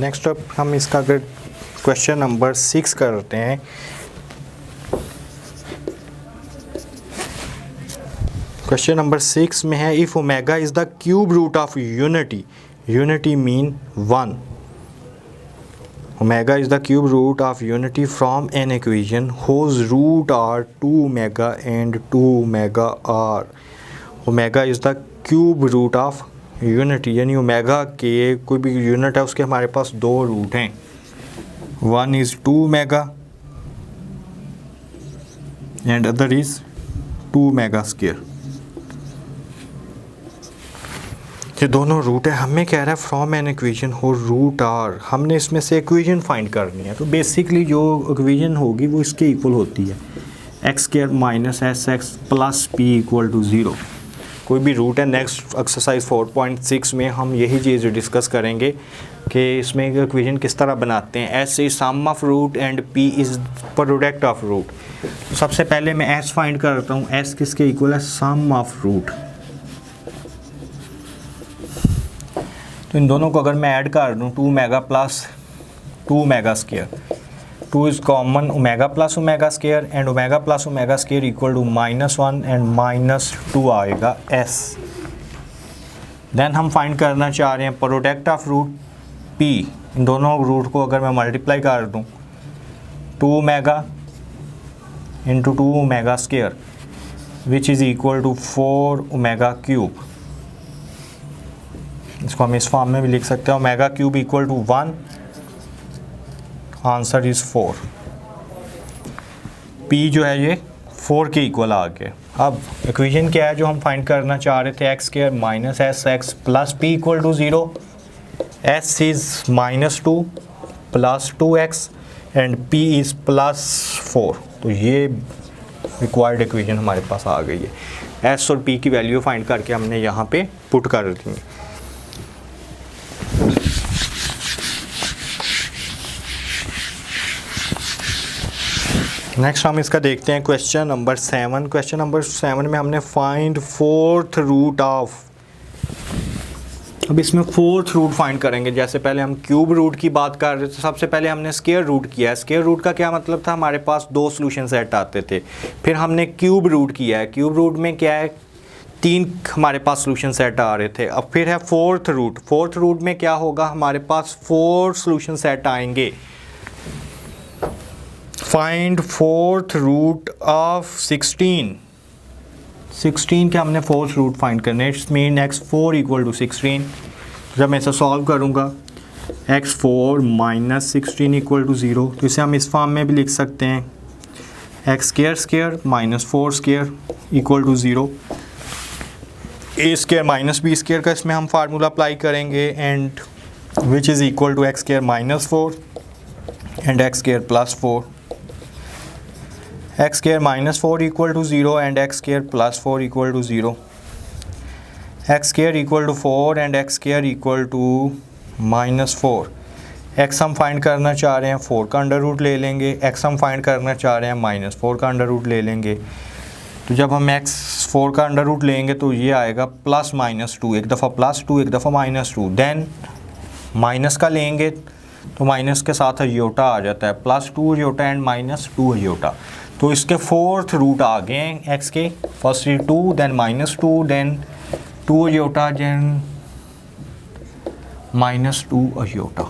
Next up हम इसका अगर क्वेश्चन नंबर 6 करते हैं। क्वेश्चन नंबर 6 में है if omega is the cube root of unity, unity mean 1, omega is the cube root of unity from an equation whose root are 2 omega and 2 omega are, omega is the cube root of unity, यानी omega के कोई भी unit है उसके हमारे पास दो root हैं, one is 2 omega and other is 2 omega square. ये दोनों रूट है, हमें कह रहा है फ्रॉम एन इक्वेशन हो रूट आर, हमने इसमें से इक्वेशन फाइंड करनी है। तो बेसिकली जो इक्वेशन होगी वो इसके इक्वल होती है X square minus S X plus P equal to 0। कोई भी रूट है, नेक्स्ट एक्सरसाइज 4.6 में हम यही चीज़ डिस्कस करेंगे कि इसमें इक्वेशन किस तरह बनाते हैं। S is sum of root and P is product of root. तो सबसे पहले मैं एस फाइंड करता हूँ, एस किसके इक्वल है, सम ऑफ रूट। तो इन दोनों को अगर मैं ऐड कर दूँ 2 omega plus 2 omega square, 2 is common, omega plus omega square and omega plus omega square equal to -1 and -2 आएगा एस। देन हम फाइंड करना चाह रहे हैं प्रोडक्ट ऑफ रूट पी। इन दोनों रूट को अगर मैं मल्टीप्लाई कर दूँ 2 omega into 2 omega square which is equal to 4 omega cube. इसको हम इस फॉर्म में भी लिख सकते हैं, omega cube equal to 1, answer is 4। P जो है ये 4 के इक्वल आ गया। अब इक्वेशन क्या है जो हम फाइंड करना चाह रहे थे, X square minus S X plus P equal to 0, S is -2 plus 2x and P is +4। तो ये रिक्वायर्ड इक्वेशन हमारे पास आ गई है। एस और पी की वैल्यू फाइंड करके हमने यहाँ पे पुट कर दी। नेक्स्ट हम इसका देखते हैं क्वेश्चन नंबर 7। क्वेश्चन नंबर 7 में हमने फाइंड फोर्थ रूट ऑफ, अब इसमें फोर्थ रूट फाइंड करेंगे। जैसे पहले हम क्यूब रूट की बात कर रहे थे, सबसे पहले हमने स्क्वायर रूट किया है। स्क्वायर रूट का क्या मतलब था, हमारे पास 2 सॉल्यूशन सेट आते थे। फिर हमने क्यूब रूट किया है, क्यूब रूट में क्या है 3 हमारे पास सॉल्यूशन सेट आ रहे थे। अब फिर है फोर्थ रूट, फोर्थ रूट में क्या होगा, हमारे पास 4 सॉल्यूशन सेट आएंगे। फाइंड फोर्थ रूट ऑफ 16 के हमने फोर्थ रूट फाइंड करने, it's mean x4 equal to 16। जब मैं इसे सॉल्व करूँगा x4 माइनस 16 इक्वल टू 0, तो इसे हम इस फॉर्म में भी लिख सकते हैं X square square minus 4 square equal to 0। A square minus B square का इसमें हम फार्मूला अप्लाई करेंगे and which is equal to X square minus 4 and X square plus 4। X square minus 4 equal to 0 and X square plus 4 equal to 0। X square equal to 4 and X square equal to -4। X हम find करना चाह रहे हैं 4 का under root ले लेंगे, x हम find करना चाह रहे हैं -4 का अंडर रूट ले लेंगे। तो जब हम एक्स 4 का अंडर रूट लेंगे तो ये आएगा +-2, एक दफ़ा +2 एक दफ़ा -2। देन माइनस का लेंगे तो माइनस के साथ अयोटा आ जाता है, +2 अयोटा एंड -2 अयोटा। तो इसके फोर्थ रूट आ गए हैं एक्स के, first 2 then -2 then 2 iota then -2 aorta.